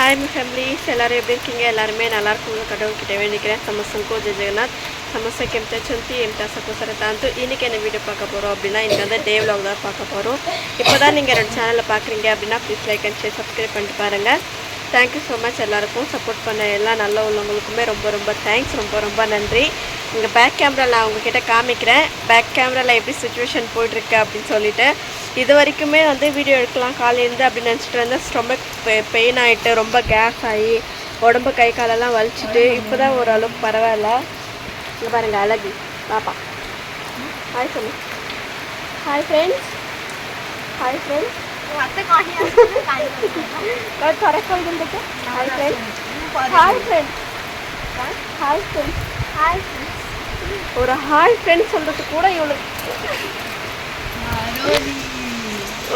Hi my families, எல்லாரும் எப்படி இருக்கீங்க? எல்லாருமே நல்லா இருக்குங்க. கடவுள்கிட்ட வேண்டிக்கிறேன். समस्तको जय जगन्नाथ. समस्त केमता चंती एमता सबको सरतांतु இன்னைக்கு என்ன வீடியோ பார்க்க போறோம் அப்படினா இன்னைக்கு வந்து டே vlog தான் பார்க்க போறோம். இப்போதான் நீங்க என்னோட சேனலை பார்க்குறீங்க அப்படினா please like and share subscribe பண்ணிட்டு பாருங்க. Thank you so much எல்லாருக்கும் சப்போர்ட் பண்ண எல்லா நல்ல உள்ளவங்களுக்குமே ரொம்ப தேங்க்ஸ். ரொம்ப நன்றி. இங்க பேக் கேமரா நான் உங்ககிட்ட காமிக்கிறேன். பேக் கேமரால எப்படி சிச்சுவேஷன் போயிட்டு இருக்கு அப்படினு சொல்லிட்டு இது வரைக்குமே வந்து வீடியோ எடுக்கலாம் காலையிலேருந்து அப்படின்னு நினச்சிட்டு இருந்தேன். ஸ்டொமக் பெயின் ஆகிட்டு ரொம்ப கேஸ் ஆகி உடம்பு கை காலெல்லாம் வலிச்சிட்டு இப்போ தான் ஓரளவுக்கு பரவாயில்ல. இங்கே பாருங்கள் அழகு பாப்பா. ஹாய் சொல்லு. Hi friends. Hi friends. கரெக்டாக hi friends. Hi friends. Hi friends. Hi friends. ஒரு ஹாய் ஃப்ரெண்ட்ஸ் சொல்கிறது கூட இவ்வளோ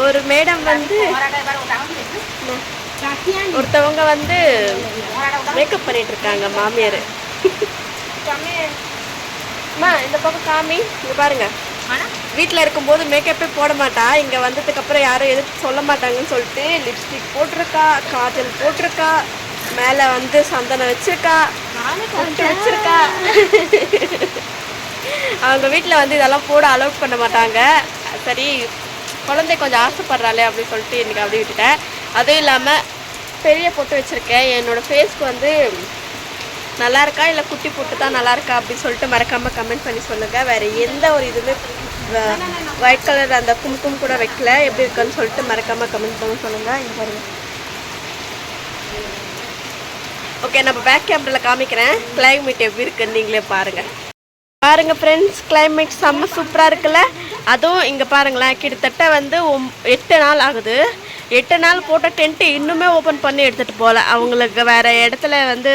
ஒரு மேடம் வந்து ஒருத்தவங்க வந்து மேக்கப் பண்ணிட்டு இருக்காங்க மாமியார். இந்த பக்கம் காமி. இங்க பாருங்க, வீட்டில் இருக்கும்போது மேக்கப்பே போட மாட்டா, இங்கே வந்ததுக்கப்புறம் யாரும் எதுவும் சொல்ல மாட்டாங்கன்னு சொல்லிட்டு லிப்ஸ்டிக் போட்டிருக்கா, காஜல் போட்டிருக்கா, மேலே வந்து சந்தனம் வச்சிருக்கா, வச்சிருக்கா. அவங்க வீட்டில் வந்து இதெல்லாம் போட அலோவ் பண்ண மாட்டாங்க. சரி குழந்தை கொஞ்சம் ஆசைப்படுறாளே அப்படின்னு சொல்லிட்டு இன்றைக்கி அப்படி விட்டுட்டேன். அதுவும் இல்லாமல் பெரிய பொட்டு வச்சுருக்கேன். என்னோடய ஃபேஸ்க்கு வந்து நல்லா இருக்கா இல்லை குட்டி பொட்டு தான் நல்லா இருக்கா அப்படின்னு சொல்லிட்டு மறக்காமல் கமெண்ட் பண்ணி சொல்லுங்கள். வேறு எந்த ஒரு இதுவுமே ஒயிட் கலர் அந்த கும்கும் கூட வைக்கல. எப்படி இருக்குன்னு சொல்லிட்டு மறக்காமல் கமெண்ட் பண்ணி சொல்லுங்கள். இங்கே பாருங்கள். ஓகே, நம்ம பேக் கேமராவில் காமிக்கிறேன். கிளைமேட் எப்படி இருக்குன்னு நீங்களே பாருங்கள். பாருங்கள் ஃப்ரெண்ட்ஸ், கிளைமேட் செம்ம சூப்பராக இருக்குல்ல. அதுவும் இங்கே பாருங்களேன், கிட்டத்தட்ட வந்து 8 நாள் ஆகுது. 8 நாள் போட்ட டென்ட்டு இன்னுமே ஓப்பன் பண்ணி எடுத்துகிட்டு போகல. அவங்களுக்கு வேறு இடத்துல வந்து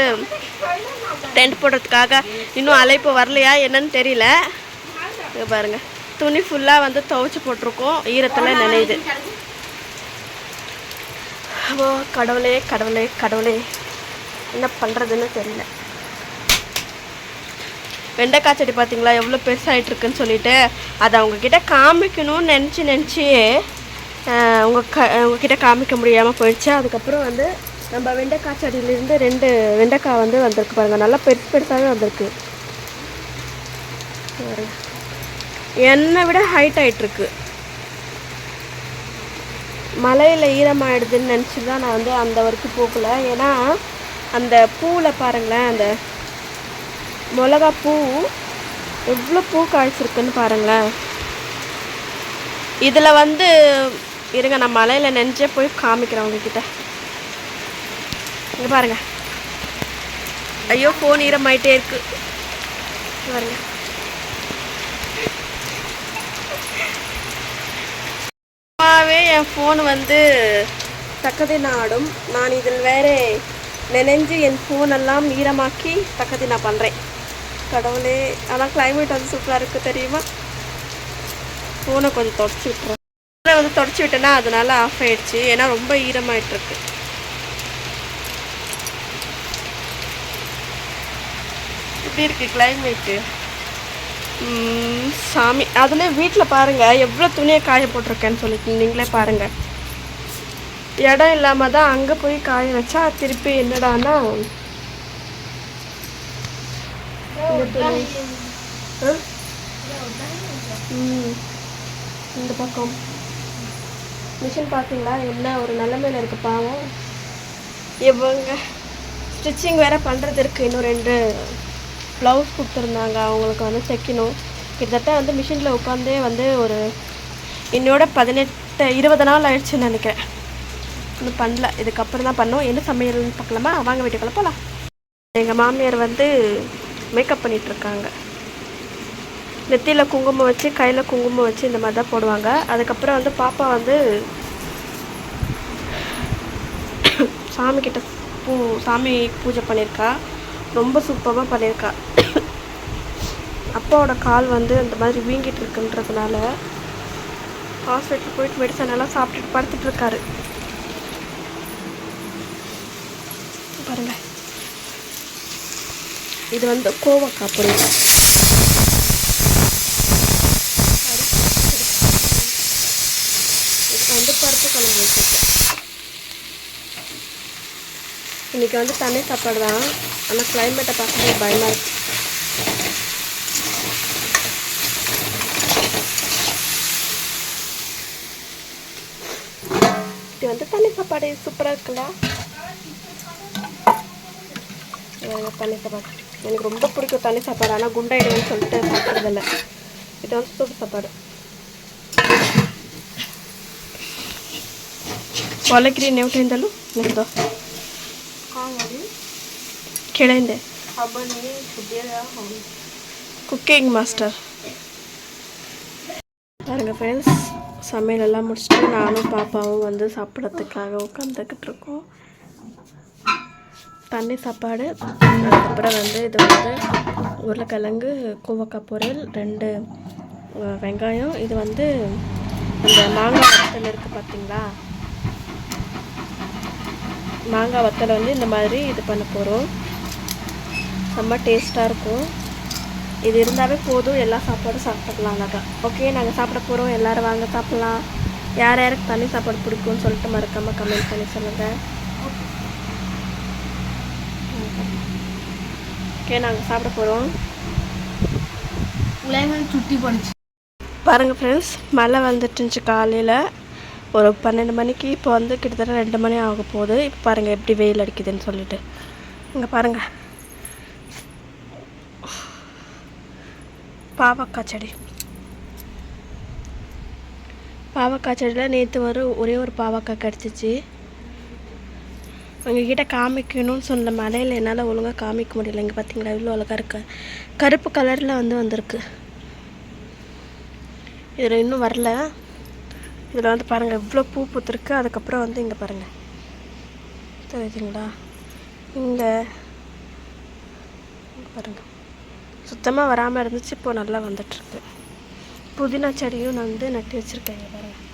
டென்ட் போடுறதுக்காக இன்னும் அழைப்பு வரலையா என்னன்னு தெரியல. இங்கே பாருங்கள், துணி ஃபுல்லாக வந்து துவைச்சி போட்டிருக்கோம், ஈரத்தில் நினையுது. ஓ கடவுளே கடவுளே கடவுளே, என்ன பண்ணுறதுன்னு தெரியல. வெண்டைக்காய் செடி பார்த்தீங்களா எவ்வளோ பெருசாகிட்ருக்குன்னு சொல்லிட்டு அதை அவங்கக்கிட்ட காமிக்கணும்னு நினச்சி உங்ககிட்ட காமிக்க முடியாமல் போயிடுச்சு. அதுக்கப்புறம் வந்து நம்ம வெண்டைக்காய் செடியிலேருந்து 2 வெண்டைக்காய் வந்து வந்திருக்கு பாருங்கள். நல்லா பெருசாகவே வந்திருக்கு. என்னை விட ஹைட் ஆகிட்டுருக்கு. மலையில் ஈரமாகிடுதுன்னு நினச்சி தான் நான் வந்து அந்த வரைக்கும் போகலை. ஏன்னா அந்த பூவில் பாருங்களேன், அந்த மிளகா பூ எவ்வளோ பூ காய்ச்சிருக்குன்னு பாருங்களேன். இதில் வந்து இருங்க, நான் மலையில் நெஞ்சே போய் காமிக்கிறேன் உங்ககிட்ட. இங்கே பாருங்கள். ஐயோ ஃபோன் ஈரமாயிட்டே இருக்கு பாருங்க. என் ஃபோன் வந்து தக்கதின ஆடும். நான் இதில் வேறு நினைஞ்சு என் ஃபோனெல்லாம் ஈரமாக்கி தக்கதினா பண்ணுறேன். கடவுளே, ஆனால் கிளைமேட் வந்து சூப்பராக இருக்குது தெரியுமா. ஃபோனை கொஞ்சம் தொடச்சி விட்டுறேன். ஃபோனை வந்து தொடச்சி விட்டேன்னா அதனால ஆஃப் ஆகிடுச்சு. ஏன்னா ரொம்ப ஈரமாயிட்ருக்கு. இப்படி இருக்குது கிளைமேட்டு. சாமி, அதில் வீட்டில் பாருங்கள் எவ்வளோ துணியை காய போட்டிருக்கேன்னு சொல்லிட்டு நீங்களே பாருங்கள். இடம் இல்லாமல் தான் அங்கே போய் காய வச்சா திருப்பி என்னடானா இந்த பக்கம் மிஷின் பார்த்தீங்களா என்ன ஒரு நிலைமையில் இருக்குது பாவம். இவங்க ஸ்டிச்சிங் வேறு பண்ணுறது இருக்குது. இன்னும் 2 ப்ளவுஸ் கொடுத்துருந்தாங்க, அவங்களுக்கு வந்து தைக்கணும். கிட்டத்தட்ட வந்து மிஷினில் உட்காந்தே வந்து ஒரு என்னோட 18-20 நாள் ஆயிடுச்சுன்னு நினைக்கிறேன். இன்னும் பண்ணல, இதுக்கப்புறம் தான் பண்ணோம். என்ன சமையல்னு பார்க்கலாமா? வாங்க வீட்டுக்குள்ள போகலாம். எங்கள் மாமியார் வந்து மேக்கப் பண்ணிகிட்ருக்காங்க. நெத்தியில் குங்குமம் வச்சு கையில் குங்குமம் வச்சு இந்த மாதிரி தான் போடுவாங்க. அதுக்கப்புறம் வந்து பாப்பா வந்து சாமிக்கிட்ட சாமி பூஜை பண்ணியிருக்கா. ரொம்ப சூப்பராக பண்ணியிருக்கா. அப்பாவோட கால் வந்து இந்த மாதிரி வீங்கிட்டு இருக்குன்றதுனால ஹாஸ்பிட்டல் போயிட்டு மெடிசன் எல்லாம் சாப்பிட்டுட்டு படுத்துட்ருக்காரு. பாருங்க, இது வந்து கோவக்காய் பொரியல். இது வந்து பருப்பு குழம்பு வச்சுருக்கேன். இன்றைக்கி வந்து தண்ணி சாப்பாடு தான். ஆனால் கிளைமேட்டை பார்க்கும்போது பயமாக இருக்குது. இது வந்து தண்ணி சாப்பாடு சூப்பராக இருக்குல்ல. தண்ணி சாப்பாடு எனக்கு ரொம்ப பிடிக்கும் தண்ணி சாப்பாடு. ஆனால் குண்டாயிடுவேன்னு சொல்லிட்டு சாப்பிட்றதில்ல. இது வந்து சூப்பர் சாப்பாடு. ಒಳಗಿರಿ ನೆವಟಿಂದಲೂ ನಿಂದು ಕೆಳಂದೆ குக்கிங் மாஸ்டர். பாருங்க ஃப்ரெண்ட்ஸ், சமையலெல்லாம் முடிச்சுட்டு நானும் பாப்பாவும் வந்து சாப்பிட்றதுக்காக உட்காந்துக்கிட்டு இருக்கோம். தண்ணி சாப்பாடு, அதுக்கப்புறம் வந்து இது வந்து உருளைக்கிழங்கு கோவக்காய் பொரியல், 2 வெங்காயம். இது வந்து அந்த மாங்காய் வத்தல் இருக்குது பார்த்தீங்களா, மாங்காய் வத்தலை வந்து இந்த மாதிரி இது பண்ண போகிறோம். ரொம்ப டேஸ்ட்டாக இருக்கும். இது இருந்தாவே போதும், எல்லா சாப்பாடும் சாப்பிட்டுக்கலாம் அழகா. ஓகே, நாங்கள் சாப்பிட போகிறோம். எல்லோரும் வாங்க சாப்பிட்லாம். யார் யாருக்கு தண்ணி சாப்பாடு பிடிக்கும்னு சொல்லிட்டு மறக்காமல் கமெண்ட் பண்ணி சொல்லுங்கள். ஓகே, நாங்கள் சாப்பிட போகிறோம். சுட்டி போடுச்சு பாருங்கள் ஃப்ரெண்ட்ஸ், மழை வந்துட்டுருந்துச்சு காலையில் ஒரு 12 மணிக்கு. இப்போ வந்து கிட்டத்தட்ட 2 மணி ஆக போகுது. இப்போ பாருங்கள் எப்படி வெயில் அடிக்குதுன்னு சொல்லிட்டு. இங்கே பாருங்கள், பாவக்காய் செடி. பாவக்காய் செடியில் நேற்று ஒரே ஒரு பாவக்காய் கிடச்சிச்சு. உங்ககிட்ட காமிக்கணும்னு சொன்ன மலையில் என்னால் ஒழுங்காக காமிக்க முடியல. இங்கே பார்த்தீங்களா இவ்வளோ அழகாக இருக்கு. கருப்பு கலரில் வந்திருக்கு. இதில் இன்னும் வரல. இதில் வந்து பாருங்கள் இவ்வளோ பூ பூத்துருக்கு. அதுக்கப்புறம் வந்து இங்கே பாருங்கள், தெரியுதுங்களா, இங்கே பாருங்கள் சுத்தமாக வராமல் இருந்துச்சு. இப்போது நல்லா வந்துட்டுருக்கு. புதினா செடியும் நான் வந்து நட்டு வச்சுருக்கேன். இங்கே பாருங்கள்,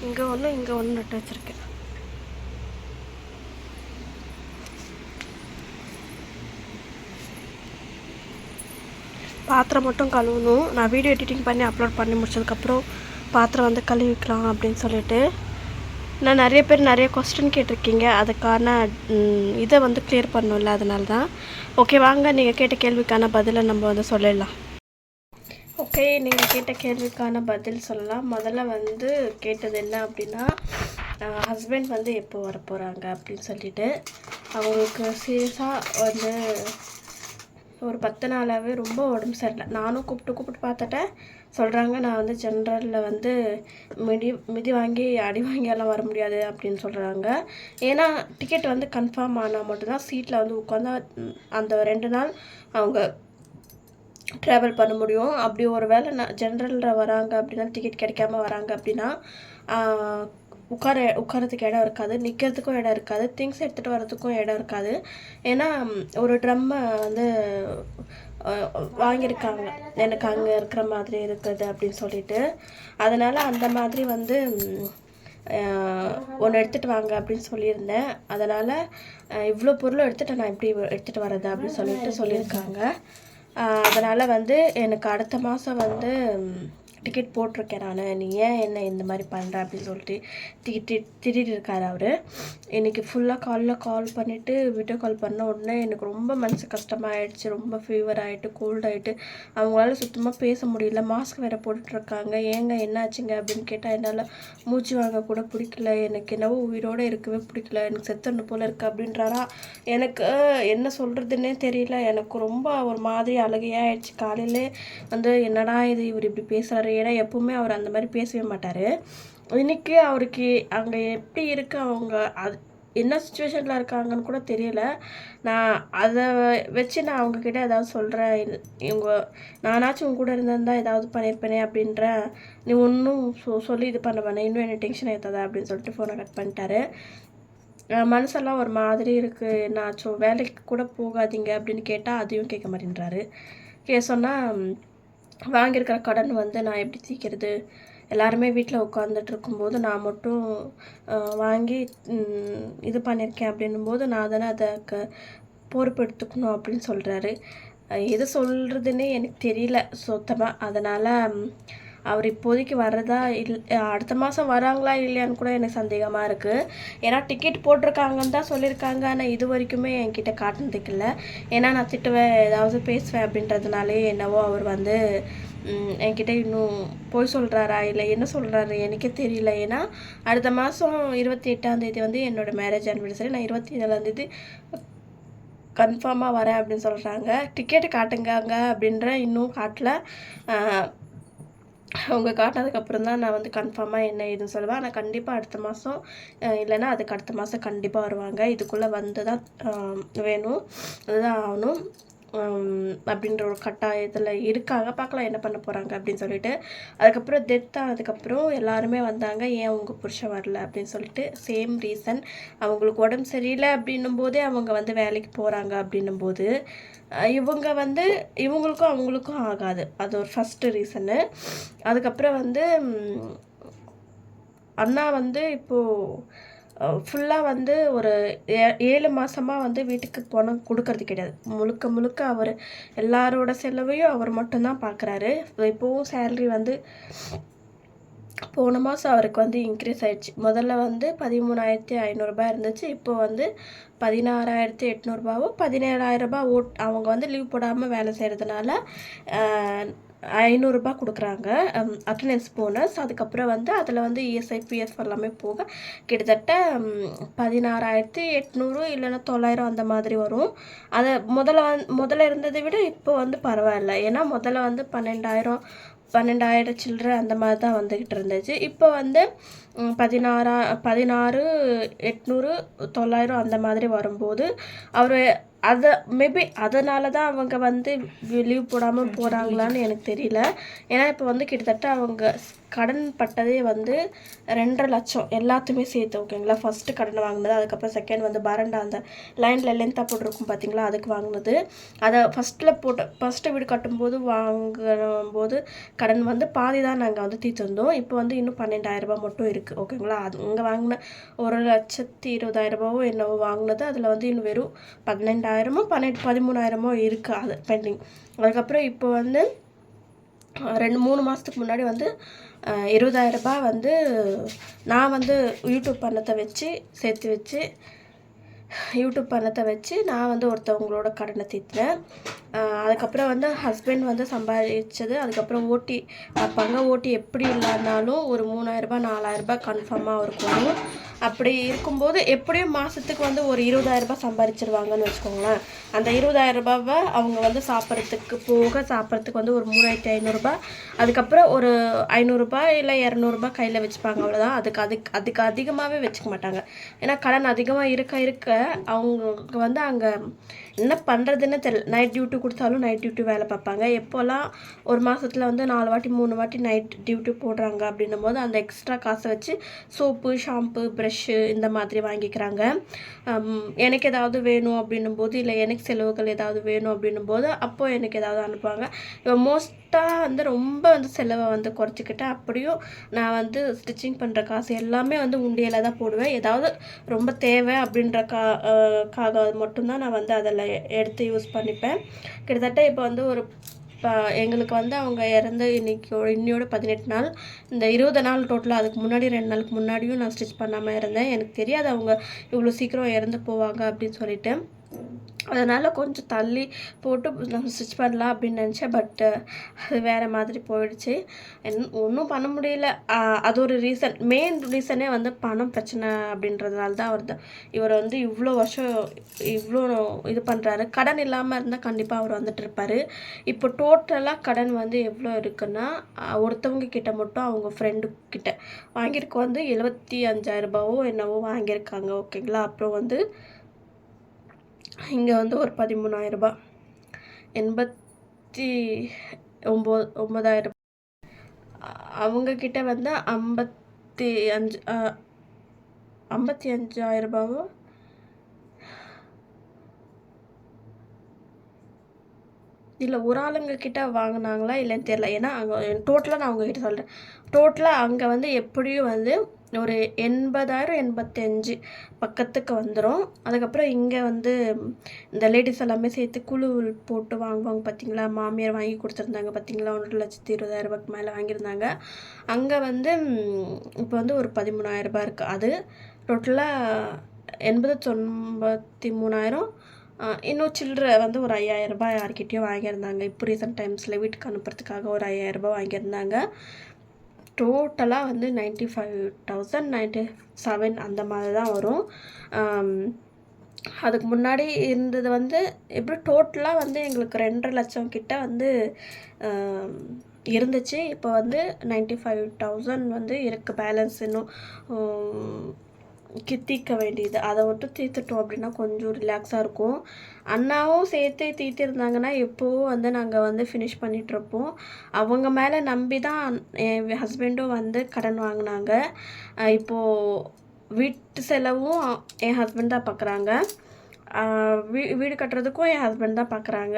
இங்கே ஒன்று இங்கே ஒன்று நட்டு வச்சுருக்கேன். பாத்திரம் மட்டும் கழுவணும். நான் வீடியோ எடிட்டிங் பண்ணி அப்லோட் பண்ணி முடிச்சதுக்கப்புறம் பாத்திரம் வந்து கழுவிக்கலாம் அப்படின்னு சொல்லிட்டு. நான் நிறைய பேர் நிறைய கொஸ்டின் கேட்டிருக்கீங்க, அதுக்கான இதை வந்து கிளியர் பண்ணணும்ல, அதனால தான். ஓகே, வாங்க நீங்கள் கேட்ட கேள்விக்கான பதிலை நம்ம வந்து சொல்லிடலாம். ஓகே, நீங்கள் கேட்ட கேள்விக்கான பதில் சொல்லலாம். முதல்ல வந்து கேட்டது என்ன அப்படின்னா, ஹஸ்பண்ட் வந்து எப்போ வர போகிறாங்க அப்படின்னு சொல்லிட்டு. அவங்களுக்கு சீரியஸாக வந்து ஒரு 10 நாளாகவே ரொம்ப உடம்பு சரியில்லை. நானும் கூப்பிட்டு பார்த்துட்டேன். சொல்கிறாங்க, நான் வந்து ஜென்ரலில் வந்து மிதி வாங்கி அடி வாங்கியெல்லாம் வர முடியாது அப்படின்னு சொல்கிறாங்க. ஏன்னா டிக்கெட் வந்து கன்ஃபார்ம் ஆனால் மட்டும்தான் சீட்டில் வந்து உட்காந்து அந்த 2 நாள் அவங்க ட்ராவல் பண்ண முடியும். அப்படி ஒரு வேளை நான் ஜென்ரலில் வராங்க அப்படின்னா, டிக்கெட் கிடைக்காம வராங்க அப்படின்னா உட்காரத்துக்கு இடம் இருக்காது, நிற்கிறதுக்கும் இடம் இருக்காது, திங்ஸ் எடுத்துகிட்டு வரதுக்கும் இடம் இருக்காது. ஏன்னா ஒரு ட்ரம்மை வந்து வாங்கியிருக்காங்க எனக்கு அங்கே இருக்கிற மாதிரி இருக்குது அப்படின்னு சொல்லிட்டு. அதனால் அந்த மாதிரி வந்து ஒன்று எடுத்துகிட்டு வாங்க அப்படின்னு சொல்லியிருந்தேன். அதனால் இவ்வளோ பொருளும் எடுத்துகிட்டு நான் எப்படி எடுத்துகிட்டு வரது அப்படின்னு சொல்லியிருக்காங்க. அதனால் வந்து எனக்கு அடுத்த மாதம் வந்து டிக்கெட் போட்டிருக்கேன் நான். நீ ஏன் என்ன இந்த மாதிரி பண்ணுற அப்படின்னு சொல்லிட்டு திட்டிகிட்டு இருக்கார் அவர். இன்றைக்கி ஃபுல்லாக கால் பண்ணிவிட்டு வீடியோ கால் பண்ண உடனே எனக்கு ரொம்ப மனசு கஷ்டமாகிடுச்சு. ரொம்ப ஃபீவர் ஆகிட்டு, கோல்ட் ஆகிட்டு, அவங்களால சுத்தமாக பேச முடியல. மாஸ்க் வேறு போட்டுட்ருக்காங்க. ஏங்க என்னாச்சுங்க அப்படின்னு கேட்டால், என்னால் மூச்சு வாங்க கூட பிடிக்கல, எனக்கு என்னவோ உயிரோடு இருக்கவே பிடிக்கல, எனக்கு செத்தொன்று போல் இருக்குது அப்படின்றாரா. எனக்கு என்ன சொல்கிறதுன்னே தெரியல. எனக்கு ரொம்ப ஒரு மாதிரி அழுகையாகிடுச்சு. காலையிலே வந்து என்னடா இது இவர் இப்படி பேசுகிறாரு. ஏன்னா எப்பவுமே அவர் அந்த மாதிரி பேசவே மாட்டார். இன்றைக்கி அவருக்கு அங்கே எப்படி இருக்குது, அவங்க அது என்ன சுச்சுவேஷனில் இருக்காங்கன்னு கூட தெரியல. நான் அதை வச்சு நான் அவங்கக்கிட்ட ஏதாவது சொல்கிறேன். நானாச்சும் உங்க கூட இருந்திருந்தால் ஏதாவது பண்ணியிருப்பேனே அப்படின்ற, நீ ஒன்றும் சொல்லி இது பண்ண வேணாம், இன்னும் என்ன டென்ஷன் ஏற்றதா அப்படின்னு சொல்லிட்டு ஃபோனை கட் பண்ணிட்டாரு. மனசெல்லாம் ஒரு மாதிரி இருக்குது. என்னாச்சும் வேலைக்கு கூட போகாதீங்க அப்படின்னு கேட்டால் அதையும் கேட்க மாட்டேன்றாரு. சொன்னால் வாங்கியிருக்கிற கடன் வந்து நான் எப்படி தீர்க்கிறது, எல்லாருமே வீட்டில் உட்காந்துட்டு இருக்கும்போது நான் மட்டும் வாங்கி இது பண்ணியிருக்கேன் அப்படின்னும்போது நான் தானே அதை பொறுப்பெடுத்துக்கணும் அப்படின்னு சொல்கிறாரு. எது சொல்கிறதுன்னே எனக்கு தெரியல சுத்தமாக. அதனால் அவர் இப்போதைக்கு வர்றதா அடுத்த மாதம் வராங்களா இல்லையான்னு கூட எனக்கு சந்தேகமாக இருக்குது. ஏன்னா டிக்கெட் போட்டிருக்காங்கன்னு தான் சொல்லியிருக்காங்க. ஆனால் இது வரைக்குமே என்கிட்ட காட்டினதுக்கு இல்லை. ஏன்னா நான் திட்டுவேன், ஏதாவது பேசுவேன் அப்படின்றதுனாலே என்னவோ அவர் வந்து என்கிட்ட இன்னும் போய் சொல்கிறாரா இல்லை என்ன சொல்கிறாரு எனக்கே தெரியல. ஏன்னா அடுத்த மாதம் 28ஆம் தேதி வந்து என்னோடய மேரேஜ் ஆனிவர்சரி. நான் 27ஆம் தேதி கன்ஃபார்மாக வரேன் அப்படின்னு சொல்கிறாங்க. டிக்கெட்டு காட்டுங்காங்க அப்படின்ற இன்னும் காட்டல. அவங்க காட்டினதுக்கப்புறம் தான் நான் வந்து கன்ஃபார்மாக என்ன ஏதுன்னு சொல்லுவேன். ஆனால் கண்டிப்பாக அடுத்த மாதம் இல்லைன்னா அதுக்கு அடுத்த மாதம் கண்டிப்பாக வருவாங்க. இதுக்குள்ளே வந்து தான் வேணும், அதுதான் ஆகணும் அப்படின்ற ஒரு கட்டாயத்தில் இருக்காங்க. பார்க்கலாம் என்ன பண்ண போகிறாங்க அப்படின்னு சொல்லிட்டு. அதுக்கப்புறம் டெத் ஆனதுக்கப்புறம் எல்லாருமே வந்தாங்க, ஏன் உங்கள் புருஷன் வரல அப்படின்னு சொல்லிட்டு. சேம் ரீசன், அவங்களுக்கு உடம்பு சரியில்லை அப்படின்னும் போதே அவங்க வந்து வேலைக்கு போகிறாங்க அப்படின்னும் போது இவங்க வந்து இவங்களுக்கும் அவங்களுக்கும் ஆகாது. அது ஒரு ஃபஸ்ட்டு ரீசனு. அதுக்கப்புறம் வந்து அண்ணா வந்து இப்போது ஃபுல்லாக வந்து ஒரு 7 மாதமாக வந்து வீட்டுக்கு பணம் கொடுக்கறது கிடையாது. முழுக்க முழுக்க அவர் எல்லாரோட செலவையும் அவர் மட்டும்தான் பார்க்குறாரு. இப்போவும் சேல்ரி வந்து போன மாதம் அவருக்கு வந்து இன்க்ரீஸ் ஆகிடுச்சு. முதல்ல வந்து 13,500 இருந்துச்சு. இப்போ வந்து 16,800 17,000 அவங்க வந்து லீவ் போடாமல் வேலை செய்கிறதுனால 500 கொடுக்குறாங்க அட்டண்டன்ஸ் போனஸ். அதுக்கப்புறம் வந்து அதில் வந்து இஎஸ்ஐ பிஎஃப் எல்லாமே போக கிட்டத்தட்ட 16,800 இல்லைன்னா 900 அந்த மாதிரி வரும். அதை முதல்ல இருந்ததை விட இப்போ வந்து பரவாயில்ல. ஏன்னா முதல்ல வந்து 12,000 சில்லற அந்த மாதிரி தான் வந்துக்கிட்டு இருந்துச்சு. இப்போ வந்து 16,800 900 அந்த மாதிரி வரும்போது அவர் அதை மேபி அதனால தான் அவங்க வந்து லீவ் போடாமல் போகிறாங்களான்னு எனக்கு தெரியல. ஏன்னா இப்போ வந்து கிட்டத்தட்ட அவங்க கடன் பட்டதே வந்து 2.5 லட்சம் எல்லாத்தையுமே சேர்த்து. ஓகேங்களா, ஃபஸ்ட்டு கடன் வாங்கினது, அதுக்கப்புறம் செகண்ட் வந்து பரண்டா அந்த லைனில் லென்த்தாக போட்டிருக்கும் பார்த்தீங்களா, அதுக்கு வாங்கினது. அதை ஃபஸ்ட்டு வீடு கட்டும்போது வாங்கும்போது கடன் வந்து பாதி தான் நாங்கள் வந்து தீர்த்துருந்தோம். இப்போ வந்து இன்னும் 12,000 மட்டும் இருக்குது. ஓகேங்களா, அது இங்கே வாங்கின 1,20,000 என்னவோ வாங்கினது. அதில் வந்து இன்னும் வெறும் 12,000 13,000 இருக்குது அது பெண்டிங். அதுக்கப்புறம் இப்போ வந்து 2-3 மாதத்துக்கு முன்னாடி வந்து 20,000 வந்து நான் வந்து யூடியூப் பணத்தை வச்சு சேர்த்து வச்சு நான் வந்து ஒருத்தவங்களோட கடனை தீர்த்தேன். அதுக்கப்புறம் வந்து ஹஸ்பண்ட் வந்து சம்பாதிச்சது. அதுக்கப்புறம் ஓட்டி பார்ப்பாங்க. ஓட்டி எப்படி இல்லைனாலும் ஒரு 3,000 4,000 கன்ஃபார்மாக அவருக்கு வரும். அப்படி இருக்கும்போது எப்படியும் மாதத்துக்கு வந்து ஒரு 20,000 சம்பாதிச்சிருவாங்கன்னு வச்சுக்கோங்களேன். அந்த 20,000 அவங்க வந்து சாப்பிட்றதுக்கு வந்து ஒரு 3,500. அதுக்கப்புறம் ஒரு 500 இல்லை 200 கையில் வச்சுப்பாங்க, அவ்வளோதான். அதுக்கு அதிகமாகவே வச்சுக்க மாட்டாங்க. ஏன்னா கடன் அதிகமாக இருக்க அவங்க வந்து அங்கே என்ன பண்ணுறதுன்னு தெரியல. நைட் டியூட்டி கொடுத்தாலும் நைட் டியூட்டி வேலை பார்ப்பாங்க. எப்போல்லாம் ஒரு மாதத்தில் வந்து 4 வாட்டி 3 வாட்டி நைட் டியூட்டி போடுறாங்க அப்படின்னும் போது அந்த எக்ஸ்ட்ரா காசை வச்சு சோப்பு, ஷாம்பு, ப்ரஷ்ஷு இந்த மாதிரி வாங்கிக்கிறாங்க. எனக்கு ஏதாவது வேணும் அப்படின்னும் போது, இல்லை எனக்கு செலவுகள் ஏதாவது வேணும் அப்படின்னும் போது அப்போது எனக்கு ஏதாவது அனுப்புவாங்க. மோஸ்ட்டாக வந்து ரொம்ப வந்து செலவை வந்து குறைச்சிக்கிட்டேன். அப்படியும் நான் வந்து ஸ்டிச்சிங் பண்ணுற காசு எல்லாமே வந்து உண்டியலில் தான் போடுவேன். ஏதாவது ரொம்ப தேவை அப்படின்ற காக மட்டும்தான் நான் வந்து அதில் எடுத்து யூஸ் பண்ணிப்பேன். கிட்டத்தட்ட இப்போ வந்து எங்களுக்கு வந்து அவங்க இறந்து இன்னையோட 18 நாள். இந்த 20 நாள் டோட்டலாக. அதுக்கு முன்னாடி 2 நாளுக்கு முன்னாடியும் நான் ஸ்டிச் பண்ணாமல் இருந்தேன். எனக்கு தெரியாது அவங்க இவ்வளோ சீக்கிரம் இறந்து போவாங்க அப்படின்னு சொல்லிட்டு. அதனால் கொஞ்சம் தள்ளி போட்டு நம்ம ஸ்டிச் பண்ணலாம் அப்படின்னு நினச்சேன். பட்டு அது வேறு மாதிரி போயிடுச்சு. ஒன்றும் பண்ண முடியல. அது ஒரு ரீசன். மெயின் ரீசனே வந்து பணம் பிரச்சனை அப்படின்றதுனால தான் இவர் வந்து இவ்வளோ வருஷம் இவ்வளோ இது பண்ணுறாரு. கடன் இல்லாமல் இருந்தால் கண்டிப்பாக அவர் வந்துட்டு இருப்பார். இப்போ டோட்டலாக கடன் வந்து எவ்வளோ இருக்குன்னா, ஒருத்தவங்க கிட்ட மட்டும் அவங்க ஃப்ரெண்டு கிட்ட வாங்கியிருக்க வந்து 75,000 என்னவோ வாங்கியிருக்காங்க. ஓகேங்களா, அப்புறம் வந்து இங்கே வந்து ஒரு 13,000 89,000. அவங்கக்கிட்ட வந்து 55,000 55,000 இல்லை ஒரு ஆளுங்க கிட்ட வாங்கினாங்களா இல்லைன்னு தெரில. ஏன்னா அங்கே டோட்டலாக நான் அவங்கக்கிட்ட சொல்கிறேன். டோட்டலாக அங்கே வந்து எப்படியும் வந்து ஒரு 80,000 85 பக்கத்துக்கு வந்துடும். அதுக்கப்புறம் இங்கே வந்து இந்த லேடிஸ் எல்லாமே சேர்த்து குழு போட்டு வாங்குவாங்க பார்த்தீங்களா, மாமியார் வாங்கி கொடுத்துருந்தாங்க பார்த்தீங்களா, 1,20,000 மேலே வாங்கியிருந்தாங்க. அங்கே வந்து இப்போ வந்து ஒரு 13,000 இருக்குது. அது டோட்டலாக 93,000. இன்னும் சில்லற வந்து ஒரு 5,000 யார்கிட்டயும் வாங்கியிருந்தாங்க. இப்போ ரீசெண்ட் டைம்ஸில் வீட்டுக்கு அனுப்புறதுக்காக ஒரு 5,000 வாங்கியிருந்தாங்க. டோட்டலாக வந்து 95,000 97 அந்த மாதிரி தான் வரும். அதுக்கு முன்னாடி இருந்தது வந்து எப்படி டோட்டலாக வந்து எங்களுக்கு 2.5 லட்சம் கிட்ட வந்து இருந்துச்சு. இப்போ வந்து 95,000 வந்து இருக்குது. பேலன்ஸ் இன்னும் தீர்க்க வேண்டியது. அதை மட்டும் தீர்த்துட்டோம் அப்படின்னா கொஞ்சம் ரிலாக்ஸாக இருக்கும். அண்ணாவும் சேர்த்து தீர்த்திருந்தாங்கன்னா எப்போவும் வந்து நாங்கள் வந்து ஃபினிஷ் பண்ணிகிட்ருப்போம். அவங்க மேலே நம்பி தான் என் ஹஸ்பண்டும் வந்து கடன் வாங்கினாங்க. இப்போது வீட்டு செலவும் என் ஹஸ்பண்ட் தான் பார்க்குறாங்க. வீடு கட்டுறதுக்கும் என் ஹஸ்பண்ட் தான் பார்க்குறாங்க.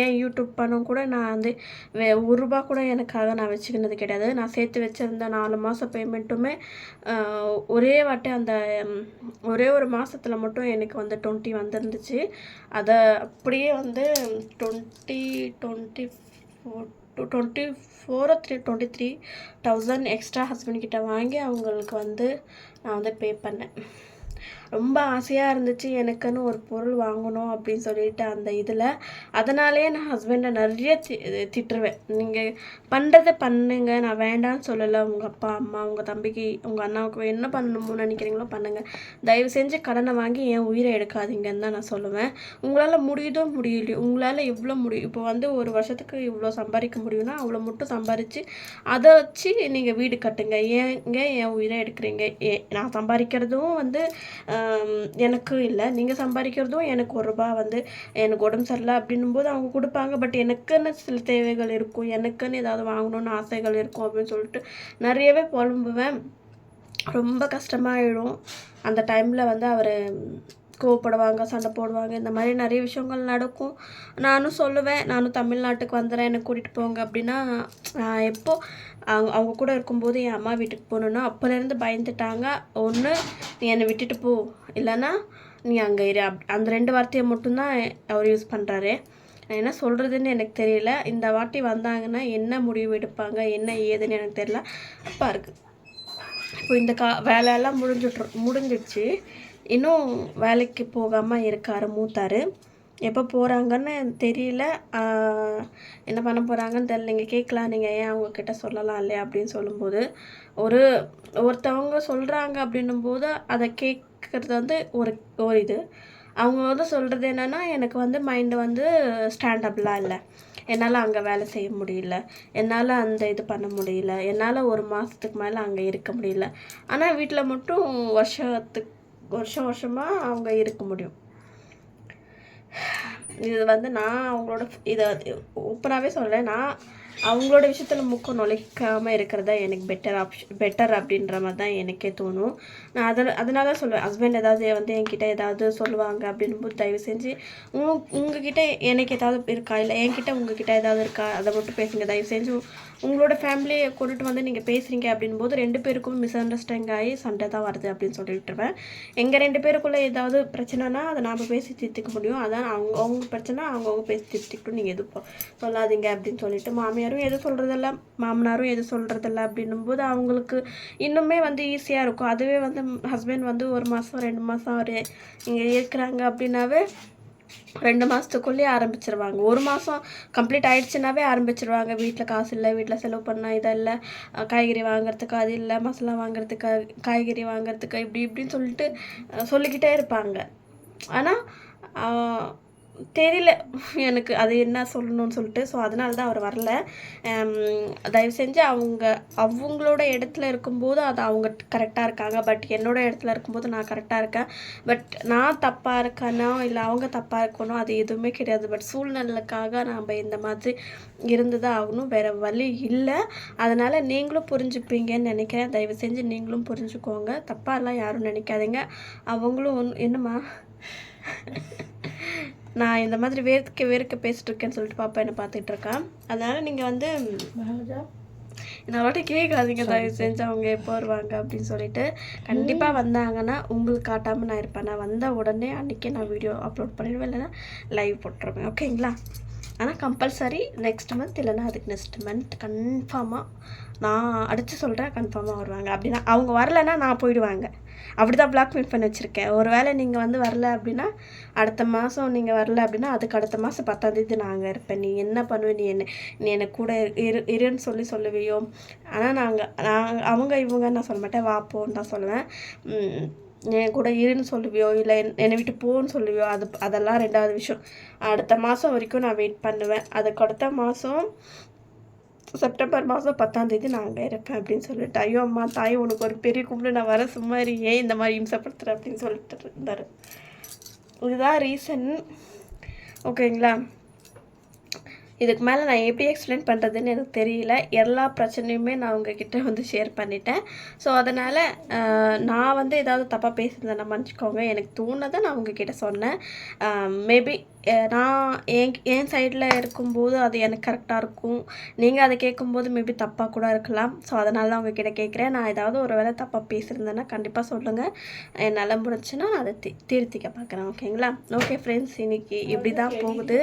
ஏன் யூடியூப் பணம் கூட நான் வந்து ₹1 கூட எனக்காக நான் வச்சுக்கினது கிடையாது. நான் சேர்த்து வச்சுருந்த 4 மாதம் பேமெண்ட்டுமே ஒரே வாட்டி அந்த ஒரே ஒரு மாதத்தில் மட்டும் எனக்கு வந்து 20 வந்துருந்துச்சு. அதை அப்படியே வந்து 23,000 எக்ஸ்ட்ரா ஹஸ்பண்ட் கிட்ட வாங்கி அவங்களுக்கு வந்து நான் வந்து பே பண்ணேன். ரொம்ப ஆசையாக இருந்துச்சு எனக்குன்னு ஒரு பொருள் வாங்கணும் அப்படின்னு சொல்லிட்டு அந்த இதில். அதனாலே நான் ஹஸ்பண்டை நிறைய திட்டுருவேன். நீங்கள் பண்ணுறதை பண்ணுங்க, நான் வேண்டான்னு சொல்லலை. உங்கள் அப்பா அம்மா உங்கள் தம்பிக்கு உங்கள் அண்ணாவுக்கு என்ன பண்ணணுமோ நினைக்கிறீங்களோ பண்ணுங்கள். தயவு செஞ்சு கடனை வாங்கி என் உயிரை எடுக்காதீங்கன்னு தான் நான் சொல்லுவேன். உங்களால் முடியுதோ முடியலையோ, உங்களால் எவ்வளோ முடியும். இப்போ வந்து ஒரு வருஷத்துக்கு இவ்வளோ சம்பாதிக்க முடியும்னா அவ்வளோ மட்டும் சம்பாரித்து அதை வச்சு நீங்கள் வீடு கட்டுங்க. ஏங்க என் உயிரை எடுக்கிறீங்க? நான் சம்பாதிக்கிறதும் வந்து எனக்கு இல்லை, நீங்கள் சம்பாதிக்கிறதும் எனக்கு ₹1 வந்து எனக்கு உடம்பு சரியில்லை அப்படின்னும் போது அவங்க கொடுப்பாங்க. பட் எனக்குன்னு சில தேவைகள் இருக்கும், எனக்குன்னு ஏதாவது வாங்கணுன்னு ஆசைகள் இருக்கும் அப்படின்னு சொல்லிட்டு நிறையவே புலம்புவேன். ரொம்ப கஷ்டமாயிடும். அந்த டைமில் வந்து அவர் கோவப்படுவாங்க, சண்டை போடுவாங்க. இந்த மாதிரி நிறைய விஷயங்கள் நடக்கும். நானும் சொல்லுவேன், நானும் தமிழ்நாட்டுக்கு வந்துடுறேன், என்னை கூட்டிகிட்டு போங்க அப்படின்னா, நான் எப்போ அவங்க கூட இருக்கும்போது என் அம்மா வீட்டுக்கு போகணுன்னா அப்போலேருந்து பயந்துட்டாங்க. ஒன்று நீ என்னை விட்டுட்டு போ, இல்லைன்னா நீ அங்கே இரு. அந்த 2 வார்த்தையை மட்டும்தான் அவர் யூஸ் பண்ணுறாரு. நான் என்ன சொல்கிறதுன்னு எனக்கு தெரியல. இந்த வாட்டி வந்தாங்கன்னா என்ன முடிவு எடுப்பாங்க, என்ன ஏதுன்னு எனக்கு தெரியல. அப்பா இருக்குது. இப்போ இந்த வேலையெல்லாம் முடிஞ்சிடுச்சு. இன்னும் வேலைக்கு போகாமல் இருக்கார் மூத்தார். எப்போ போகிறாங்கன்னு தெரியல. என்ன பண்ண போகிறாங்கன்னு தெரியல. நீங்கள் கேட்கலாம், நீங்கள் ஏன் அவங்கக்கிட்ட சொல்லலாம் இல்லையா அப்படின்னு சொல்லும்போது, ஒருத்தவங்க சொல்கிறாங்க அப்படின்னும்போது அதை கேட்குறது வந்து ஒரு இது. அவங்க வந்து சொல்கிறது என்னென்னா, எனக்கு வந்து மைண்டு வந்து ஸ்டாண்டபிளாக இல்லை, என்னால் அங்கே வேலை செய்ய முடியல, என்னால் அந்த இது பண்ண முடியல, என்னால் ஒரு மாதத்துக்கு மேலே அங்கே இருக்க முடியல. ஆனால் வீட்டில் மட்டும் வருஷமாக அவங்க இருக்க முடியும். இது வந்து நான் அவங்களோட இதை ஓப்பனாகவே சொல்கிறேன். நான் அவங்களோட விஷயத்தில் முக்கம் நுழைக்காமல் இருக்கிறதா எனக்கு பெட்டர் அப்படின்ற மாதிரி தான் எனக்கே தோணும். நான் அதனால தான் சொல்லுவேன், ஹஸ்பண்ட் ஏதாவது வந்து என்கிட்ட ஏதாவது சொல்லுவாங்க அப்படின்போது தயவு செஞ்சு உங்ககிட்ட எனக்கு ஏதாவது இருக்கா, இல்லை என்கிட்ட உங்ககிட்ட ஏதாவது இருக்கா, அதை மட்டும் பேசுங்க. தயவு செஞ்சு உங்களோட ஃபேமிலியை கொண்டுட்டு வந்து நீங்கள் பேசுகிறீங்க அப்படின்போது 2 பேருக்கும் மிஸ் அண்டர்ஸ்டாண்டிங் ஆகி சண்டை தான் வருது அப்படின்னு சொல்லிட்டுருவேன். எங்கள் 2 பேருக்குள்ளே ஏதாவது பிரச்சனைனா அதை நாம் பேசி தீர்த்துக்க முடியும். அதான் அவங்க பிரச்சனை அவங்கவுங்க பேசி தீர்த்துக்கிட்டும், நீங்கள் எதுவும் சொல்லாதீங்க அப்படின்னு சொல்லிட்டு மாமியாரும் எதுவும் சொல்கிறதில்ல, மாமனாரும் எதுவும் சொல்கிறதில்ல அப்படின்னும்போது அவங்களுக்கு இன்னுமே வந்து ஈஸியாக இருக்கும். அதுவே வந்து ஹஸ்பண்ட் வந்து 1 மாதம் 2 மாதம் அவர் இங்கே இருக்கிறாங்க அப்படின்னாவே 2 மாதத்துக்குள்ளேயே ஆரம்பிச்சிருவாங்க. 1 மாதம் கம்ப்ளீட் ஆகிடுச்சுனாவே ஆரம்பிச்சிருவாங்க. வீட்டில் காசு இல்லை, வீட்டில் செலவு பண்ணால் இதை இல்லை, காய்கறி வாங்குறதுக்கு அது இல்லை, மசாலா வாங்குறதுக்கு காய்கறி வாங்குறதுக்கு இப்படின்னு சொல்லிட்டு சொல்லிக்கிட்டே இருப்பாங்க. ஆனால் தெரியல எனக்கு அது என்ன சொல்லணும்னு சொல்லிட்டு. ஸோ அதனால தான் அவர் வரல. தயவு செஞ்சு அவங்களோட இடத்துல இருக்கும்போது அது அவங்க கரெக்டாக இருக்காங்க. பட் என்னோடய இடத்துல இருக்கும்போது நான் கரெக்டாக இருக்கேன். பட் நான் தப்பாக இருக்கேனோ இல்லை அவங்க தப்பாக இருக்கணும் அது எதுவுமே கிடையாது. பட் சூழ்நிலைக்காக நம்ம இந்த மாதிரி இருந்து தான் ஆகணும், வேறு வழி இல்லை. அதனால் நீங்களும் புரிஞ்சுப்பீங்கன்னு நினைக்கிறேன். தயவு செஞ்சு நீங்களும் புரிஞ்சுக்கோங்க. தப்பாலாம் யாரும் நினைக்காதீங்க. அவங்களும் என்னம்மா நான் இந்த மாதிரி வேர்க்க பேசிட்டு இருக்கேன்னு சொல்லிட்டு பாப்பா என்னை பார்த்துட்டு இருக்கான். அதனால் நீங்கள் வந்து என்னோட கேட்காதீங்க, தயவு செஞ்சு அவங்க எப்போ வருவாங்க அப்படின்னு சொல்லிட்டு. கண்டிப்பாக வந்தாங்கன்னா உங்களுக்கு காட்டாமல் நான் இருப்பேன். நான் வந்த உடனே அன்றைக்கே நான் வீடியோ அப்லோட் பண்ணிடுவேன், இல்லைன்னா லைவ் போட்டுருவேன். ஓகேங்களா? ஆனால் கம்பல்சரி நெக்ஸ்ட் மந்த் இல்லைன்னா அதுக்கு நெக்ஸ்ட் மந்த் கன்ஃபார்மாக நான் அடித்து சொல்கிறேன், கன்ஃபார்மாக வருவாங்க. அப்படின்னா அவங்க வரலைன்னா நான் போயிடுவாங்க. அப்படி தான் பிளாக்மெயில் பண்ணி வச்சுருக்கேன். ஒரு வேளை நீங்கள் வந்து வரல அப்படின்னா அடுத்த மாதம் நீங்கள் வரல அப்படின்னா அதுக்கு அடுத்த மாதம் 10ஆம் தேதி நான் அங்கே இருப்பேன். நீ என்ன பண்ணுவேன், நீ என்னை கூட இருன்னு சொல்லுவியோ. ஆனால் அவங்க இவங்க நான் சொல்ல மாட்டேன், வா போன்னு தான் சொல்லுவேன். என் கூட இருன்னு சொல்லுவியோ இல்லை என்னை விட்டு போன்னு சொல்லுவியோ அதெல்லாம் 2வது விஷயம். அடுத்த மாதம் வரைக்கும் நான் வெயிட் பண்ணுவேன். அதுக்கு அடுத்த மாதம் செப்டம்பர் மாதம் 10ஆம் தேதி நான் அங்கே இருப்பேன் அப்படின்னு சொல்லிட்டு. ஐயோ அம்மா தாய் உனக்கு ஒரு பெரிய கும்பிடு, நான் வர சும்மா ஏன் இந்த மாதிரி இம்சப்படுத்துகிறேன் அப்படின்னு சொல்லிட்டு இருந்தார். இதுதான் ரீசன். ஓகேங்களா? இதுக்கு மேலே நான் எப்படி எக்ஸ்பிளைன் பண்ணுறதுன்னு எனக்கு தெரியல. எல்லா பிரச்சனையுமே நான் உங்ககிட்ட வந்து ஷேர் பண்ணிட்டேன். ஸோ அதனால் நான் வந்து ஏதாவது தப்பாக பேசுகிறேன் மன்னிச்சிக்கோங்க. எனக்கு தோணுதை நான் உங்ககிட்ட சொன்னேன். மேபி நான் என் சைடில் இருக்கும்போது அது எனக்கு கரெக்டாக இருக்கும். நீங்கள் அதை கேட்கும்போது மேபி தப்பாக கூட இருக்கலாம். ஸோ அதனால தான் உங்ககிட்ட கேட்குறேன். நான் ஏதாவது ஒரு வேளை தப்பாக பேசியிருந்தேன்னா கண்டிப்பாக சொல்லுங்கள். என்னால் முடிஞ்சுன்னா நான் அதை திருத்திக்க பார்க்குறேன். ஓகேங்களா? ஓகே ஃப்ரெண்ட்ஸ், இன்றைக்கி இப்படி தான் போகுது.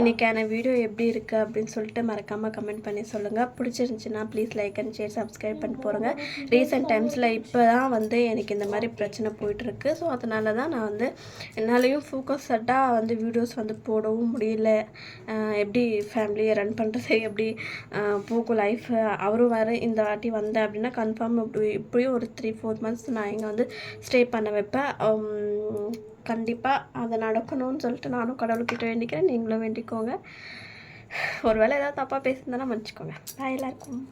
இன்றைக்கான வீடியோ எப்படி இருக்குது அப்படின்னு சொல்லிட்டு மறக்காமல் கமெண்ட் பண்ணி சொல்லுங்கள். பிடிச்சிருந்துச்சின்னா please like and share subscribe பண்ணி போகிறேங்க. ரீசெண்ட் டைம்ஸில் இப்போ தான் வந்து எனக்கு இந்த மாதிரி பிரச்சனை போயிட்டுருக்கு. ஸோ அதனால தான் நான் வந்து என்னாலையும் ஃபோக்கஸ்டாக வந்து வீடியோஸ் வந்து போடவும் முடியல. எப்படி ஃபேமிலியை ரன் பண்ணுறது, எப்படி போகும் லைஃப். அவரும் வேறு இந்த வாட்டி வந்தேன் அப்படின்னா கன்ஃபார்ம் இப்படியும் ஒரு 3-4 months நான் இங்கே வந்து ஸ்டே பண்ண வைப்பேன். கண்டிப்பாக அதை நடக்கணும்னு சொல்லிட்டு நானும் கடவுள்கிட்ட வேண்டிக்கிறேன். நீங்களும் வேண்டிக்கோங்க. ஒரு வேளை ஏதாவது தப்பாக பேசியிருந்தேன்னா மன்னிச்சிக்கோங்க. பாய் எல்லாருக்கும்.